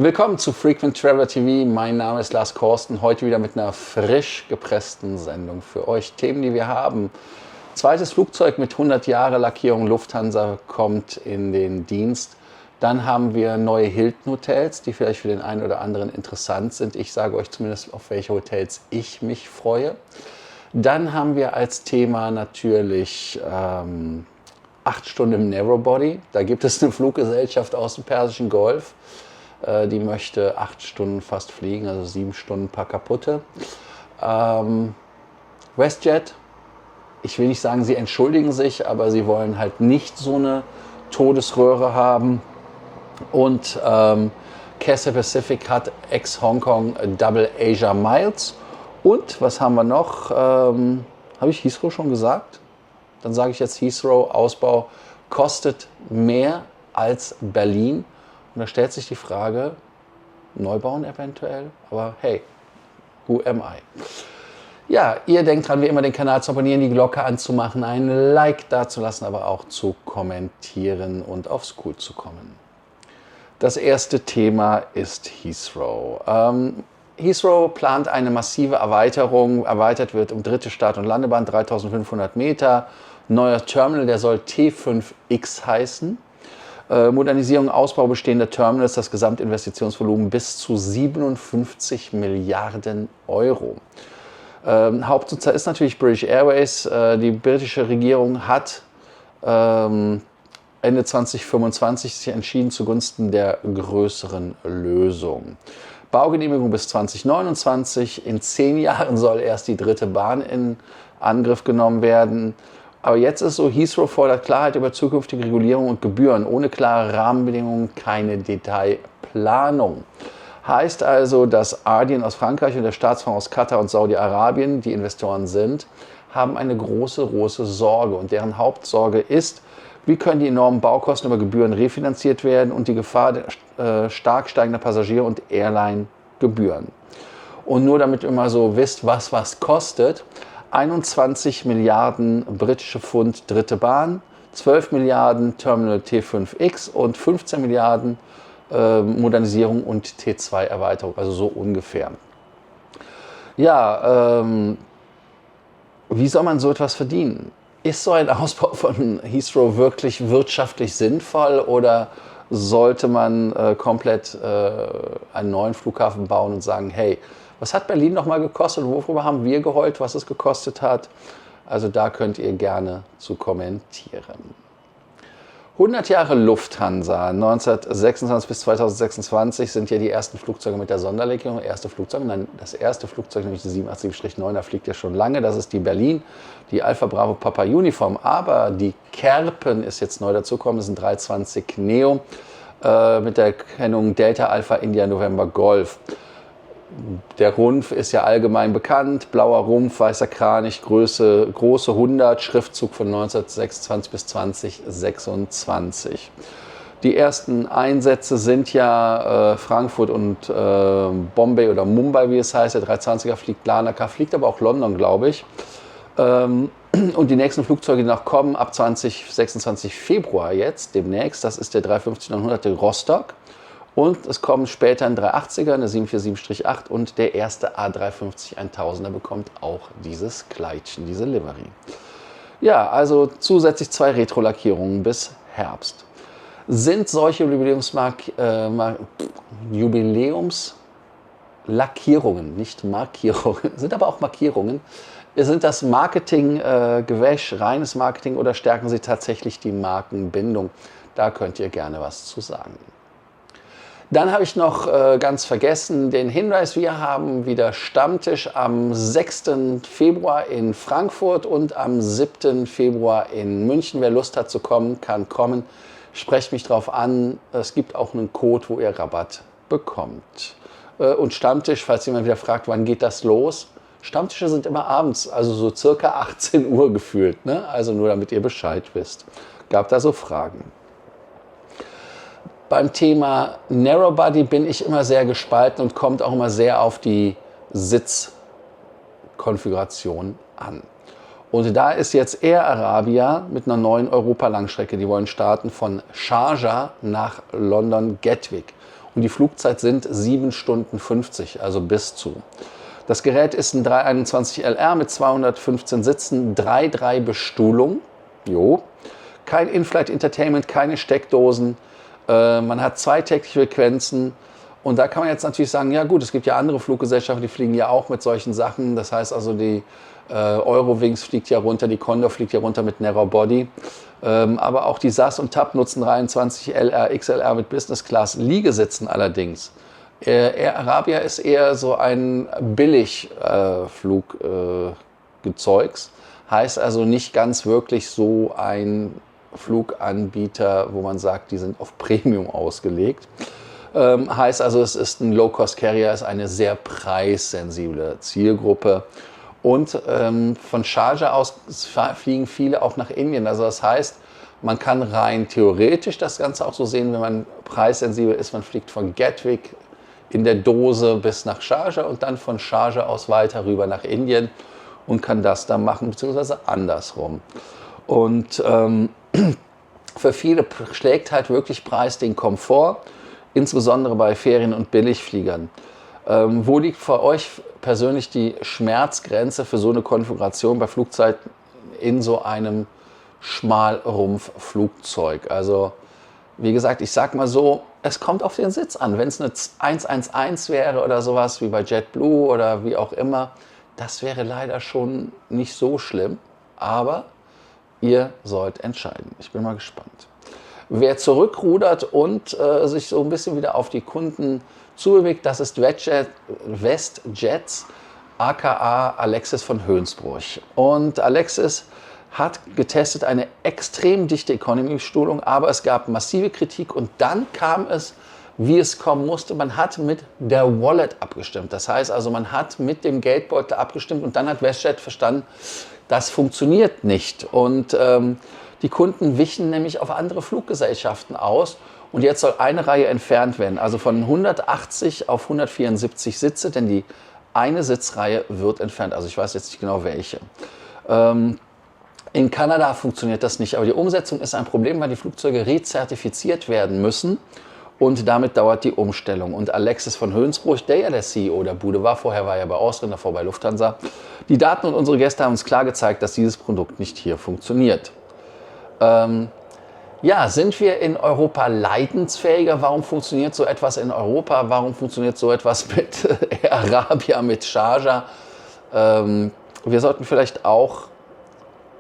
Willkommen zu Frequent Traveler TV. Mein Name ist Lars Korsten. Heute wieder mit einer frisch gepressten Sendung für euch. Themen, die wir haben. Zweites Flugzeug mit 100 Jahre Lackierung Lufthansa kommt in den Dienst. Dann haben wir neue Hilton Hotels, die vielleicht für den einen oder anderen interessant sind. Ich sage euch zumindest, auf welche Hotels ich mich freue. Dann haben wir als Thema natürlich 8 Stunden im Narrowbody. Da gibt es eine Fluggesellschaft aus dem Persischen Golf. Die möchte 8 Stunden fast fliegen, also 7 Stunden ein paar kaputte. WestJet, ich will nicht sagen, sie entschuldigen sich, aber sie wollen halt nicht so eine Todesröhre haben. Und Cathay Pacific hat ex-Hongkong Double Asia Miles. Und was haben wir noch? Habe ich Heathrow schon gesagt? Dann sage ich jetzt Heathrow, Ausbau kostet mehr als Berlin. Und da stellt sich die Frage, Neubauen eventuell, aber hey, who am I? Ja, ihr denkt dran, wie immer den Kanal zu abonnieren, die Glocke anzumachen, ein Like dazulassen, aber auch zu kommentieren und aufs Cool zu kommen. Das erste Thema ist Heathrow. Heathrow plant eine massive Erweiterung, erweitert wird um dritte Start- und Landebahn, 3500 Meter, neuer Terminal, der soll T5X heißen. Modernisierung, Ausbau bestehender Terminals, das Gesamtinvestitionsvolumen bis zu 57 Milliarden Euro. Hauptnutzer ist natürlich British Airways. Die britische Regierung hat Ende 2025 sich entschieden zugunsten der größeren Lösung. Baugenehmigung bis 2029. In 10 Jahren soll erst die dritte Bahn in Angriff genommen werden. Aber jetzt ist so, Heathrow fordert Klarheit über zukünftige Regulierung und Gebühren. Ohne klare Rahmenbedingungen keine Detailplanung. Heißt also, dass Ardian aus Frankreich und der Staatsfonds aus Katar und Saudi-Arabien, die Investoren sind, haben eine große Sorge. Und deren Hauptsorge ist, wie können die enormen Baukosten über Gebühren refinanziert werden und die Gefahr stark steigender Passagier- und Airline-Gebühren. Und nur damit ihr mal so wisst, was kostet, 21 Milliarden britische Pfund dritte Bahn, 12 Milliarden Terminal T5X und 15 Milliarden Modernisierung und T2-Erweiterung, also so ungefähr. Ja, wie soll man so etwas verdienen? Ist so ein Ausbau von Heathrow wirklich wirtschaftlich sinnvoll oder sollte man komplett einen neuen Flughafen bauen und sagen, hey, was hat Berlin nochmal gekostet? Worüber haben wir geheult, was es gekostet hat? Also da könnt ihr gerne zu kommentieren. 100 Jahre Lufthansa, 1926 bis 2026 sind ja die ersten Flugzeuge mit der Sonderlackierung. Erste Flugzeuge, nein, das erste Flugzeug, nämlich die 787-9, da fliegt ja schon lange. Das ist die Berlin, die Alpha Bravo Papa Uniform. Aber die Kerpen ist jetzt neu dazugekommen, das sind 320 Neo mit der Kennung Delta Alpha India November Golf. Der Rumpf ist ja allgemein bekannt, blauer Rumpf, weißer Kranich, große 100, Schriftzug von 1926 bis 2026. Die ersten Einsätze sind ja Frankfurt und Bombay oder Mumbai, wie es heißt. Der 320er fliegt Larnaca, fliegt aber auch London, glaube ich. Und die nächsten Flugzeuge, die noch kommen, ab 26 Februar jetzt, demnächst, das ist der 350-900 der Rostock. Und es kommen später ein 380er, eine 747-8 und der erste A350-1000er bekommt auch dieses Kleidchen, diese Livery. Ja, also zusätzlich 2 Retro-Lackierungen bis Herbst. Sind solche Jubiläumslackierungen, nicht Markierungen, sind aber auch Markierungen, sind das Marketing-Gewäsch, reines Marketing oder stärken sie tatsächlich die Markenbindung? Da könnt ihr gerne was zu sagen. Dann habe ich noch ganz vergessen den Hinweis, wir haben wieder Stammtisch am 6. Februar in Frankfurt und am 7. Februar in München. Wer Lust hat zu kommen, kann kommen. Sprecht mich drauf an. Es gibt auch einen Code, wo ihr Rabatt bekommt. Und Stammtisch, falls jemand wieder fragt, wann geht das los? Stammtische sind immer abends, also so circa 18 Uhr gefühlt. Ne? Also nur damit ihr Bescheid wisst. Gab da so Fragen. Beim Thema Narrowbody bin ich immer sehr gespalten und kommt auch immer sehr auf die Sitzkonfiguration an. Und da ist jetzt Air Arabia mit einer neuen Europa-Langstrecke. Die wollen starten von Sharjah nach London Gatwick. und die Flugzeit sind 7 Stunden 50, also bis zu. Das Gerät ist ein 321LR mit 215 Sitzen, 3.3 Bestuhlung. Jo. Kein In-Flight Entertainment, keine Steckdosen. Man hat 2 tägliche Frequenzen. Und da kann man jetzt natürlich sagen, ja gut, es gibt ja andere Fluggesellschaften, die fliegen ja auch mit solchen Sachen. Das heißt also, die Eurowings fliegt ja runter, die Condor fliegt ja runter mit Narrow Body. Aber auch die SAS und TAP nutzen 23LR, XLR mit Business Class Liegesitzen allerdings. Air Arabia ist eher so ein Billigfluggezeugs. Heißt also nicht ganz wirklich so ein Fluganbieter, wo man sagt, die sind auf Premium ausgelegt. Heißt also, es ist ein Low-Cost-Carrier, ist eine sehr preissensible Zielgruppe. Und von Sharjah aus fliegen viele auch nach Indien. Also das heißt, man kann rein theoretisch das Ganze auch so sehen, wenn man preissensibel ist. Man fliegt von Gatwick in der Dose bis nach Sharjah und dann von Sharjah aus weiter rüber nach Indien und kann das dann machen, beziehungsweise andersrum. Und für viele schlägt halt wirklich Preis den Komfort, insbesondere bei Ferien- und Billigfliegern. Wo liegt für euch persönlich die Schmerzgrenze für so eine Konfiguration bei Flugzeiten in so einem Schmalrumpfflugzeug? Also wie gesagt, ich sag mal so, es kommt auf den Sitz an. Wenn es eine 111 wäre oder sowas wie bei JetBlue oder wie auch immer, das wäre leider schon nicht so schlimm, aber ihr sollt entscheiden. Ich bin mal gespannt. Wer zurückrudert und sich so ein bisschen wieder auf die Kunden zubewegt, das ist WestJets, aka Alexis von Hönsbruch. Und Alexis hat getestet eine extrem dichte Economy-Bestuhlung, aber es gab massive Kritik und dann kam es, wie es kommen musste. Man hat mit der Wallet abgestimmt. Das heißt also, man hat mit dem Geldbeutel abgestimmt und dann hat WestJet verstanden, das funktioniert nicht. Und die Kunden wichen nämlich auf andere Fluggesellschaften aus und jetzt soll eine Reihe entfernt werden. Also von 180 auf 174 Sitze, denn die eine Sitzreihe wird entfernt. Also ich weiß jetzt nicht genau welche. In Kanada funktioniert das nicht, aber die Umsetzung ist ein Problem, weil die Flugzeuge rezertifiziert werden müssen und damit dauert die Umstellung. Und Alexis von Hönsbruch, der ja der CEO der Bude war, vorher war er bei Austrian, davor bei Lufthansa, die Daten und unsere Gäste haben uns klar gezeigt, dass dieses Produkt nicht hier funktioniert. Ja, sind wir in Europa leidensfähiger? Warum funktioniert so etwas in Europa? Warum funktioniert so etwas mit Air Arabia, mit Sharjah? Wir sollten vielleicht auch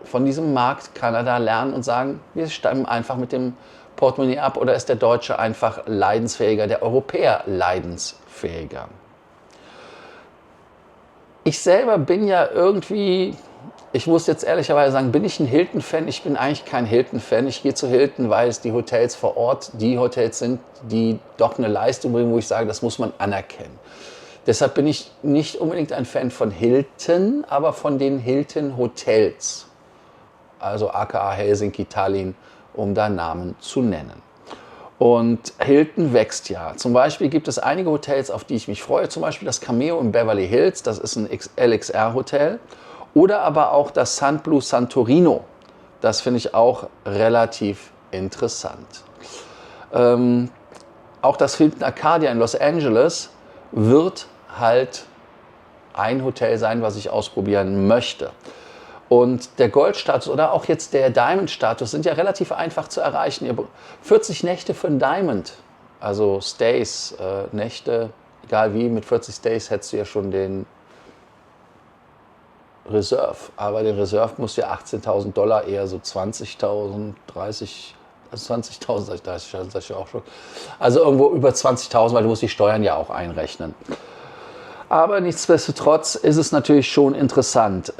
von diesem Markt Kanada lernen und sagen, wir stimmen einfach mit dem Portemonnaie ab, oder ist der Deutsche einfach leidensfähiger, der Europäer leidensfähiger? Ich selber bin ja irgendwie, ich muss jetzt ehrlicherweise sagen, bin ich ein Hilton-Fan? Ich bin eigentlich kein Hilton-Fan. Ich gehe zu Hilton, weil es die Hotels vor Ort die Hotels sind, die doch eine Leistung bringen, wo ich sage, das muss man anerkennen. Deshalb bin ich nicht unbedingt ein Fan von Hilton, aber von den Hilton-Hotels. Also aka Helsinki, Tallinn, um da Namen zu nennen. Und Hilton wächst ja. Zum Beispiel gibt es einige Hotels, auf die ich mich freue. Zum Beispiel das Cameo in Beverly Hills, das ist ein LXR-Hotel. Oder aber auch das Sun Blue Santorino. Das finde ich auch relativ interessant. Auch das Hilton Arcadia in Los Angeles wird halt ein Hotel sein, was ich ausprobieren möchte. Und der Gold-Status oder auch jetzt der Diamond-Status sind ja relativ einfach zu erreichen. 40 Nächte für ein Diamond, also Stays, Nächte, egal wie, mit 40 Stays hättest du ja schon den Reserve. Aber den Reserve musst du ja 18.000 $, eher so 20.000, 30, also 20.000, das ist ja auch schon. Also irgendwo über 20.000, weil du musst die Steuern ja auch einrechnen. Aber nichtsdestotrotz ist es natürlich schon interessant.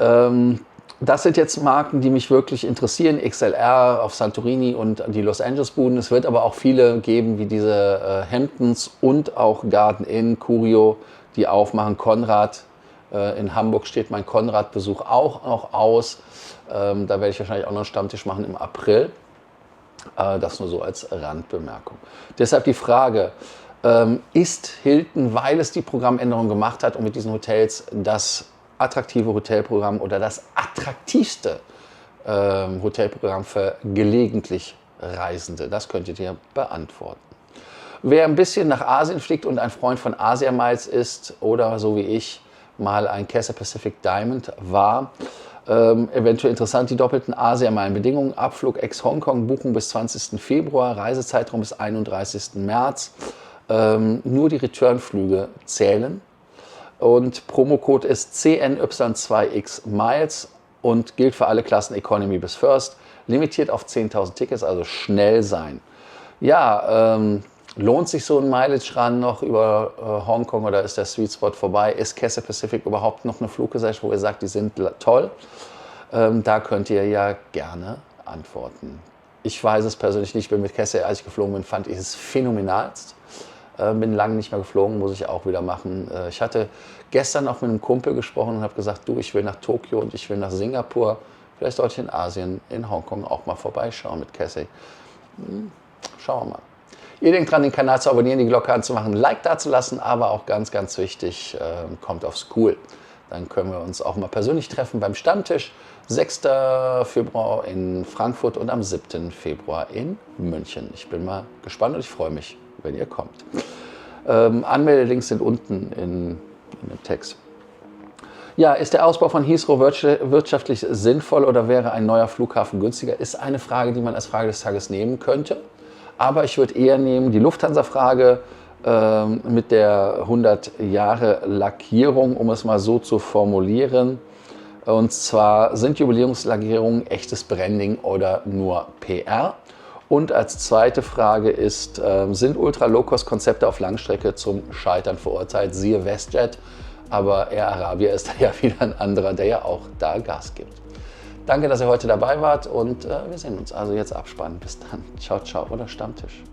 Das sind jetzt Marken, die mich wirklich interessieren. XLR auf Santorini und die Los Angeles Buden. Es wird aber auch viele geben, wie diese Hamptons und auch Garden Inn, Curio, die aufmachen. Konrad, in Hamburg steht mein Konrad-Besuch auch noch aus. Da werde ich wahrscheinlich auch noch einen Stammtisch machen im April. Das nur so als Randbemerkung. Deshalb die Frage, ist Hilton, weil es die Programmänderung gemacht hat und mit diesen Hotels das attraktive Hotelprogramm oder das attraktivste Hotelprogramm für gelegentlich Reisende? Das könntet ihr beantworten. Wer ein bisschen nach Asien fliegt und ein Freund von Asia Miles ist oder so wie ich mal ein Cathay Pacific Diamond war, eventuell interessant, die doppelten Asia-Meilen-Bedingungen, Abflug ex-Hongkong, Buchung bis 20. Februar, Reisezeitraum bis 31. März. Nur die Returnflüge zählen und Promocode ist CNY2X Miles und gilt für alle Klassen Economy bis First, limitiert auf 10.000 Tickets, also schnell sein. Ja, lohnt sich so ein Mileage-Run noch über Hongkong oder ist der Sweet Spot vorbei? Ist Cathay Pacific überhaupt noch eine Fluggesellschaft, wo ihr sagt, die sind toll? Da könnt ihr ja gerne antworten. Ich weiß es persönlich nicht, bin mit Cathay, als ich geflogen bin, fand ich es phänomenalst. Bin lange nicht mehr geflogen, muss ich auch wieder machen. Ich hatte gestern auch mit einem Kumpel gesprochen und habe gesagt, du, ich will nach Tokio und ich will nach Singapur. Vielleicht sollte ich in Asien, in Hongkong auch mal vorbeischauen mit Cathay. Schauen wir mal. Ihr denkt dran, den Kanal zu abonnieren, die Glocke anzumachen, ein Like dazulassen, aber auch ganz, ganz wichtig, kommt aufs Cool. Dann können wir uns auch mal persönlich treffen beim Stammtisch. 6. Februar in Frankfurt und am 7. Februar in München. Ich bin mal gespannt und ich freue mich, wenn ihr kommt. Anmeldelinks sind unten in dem Text. Ja, ist der Ausbau von Heathrow wirtschaftlich sinnvoll oder wäre ein neuer Flughafen günstiger? Ist eine Frage, die man als Frage des Tages nehmen könnte. Aber ich würde eher nehmen die Lufthansa-Frage mit der 100 Jahre Lackierung, um es mal so zu formulieren. Und zwar, sind Jubiläumslackierungen echtes Branding oder nur PR? Und als zweite Frage ist, sind Ultra-Low-Cost-Konzepte auf Langstrecke zum Scheitern verurteilt? Siehe WestJet, aber Air Arabia ist da ja wieder ein anderer, der ja auch da Gas gibt. Danke, dass ihr heute dabei wart und wir sehen uns also jetzt abspannen. Bis dann. Ciao, ciao oder Stammtisch.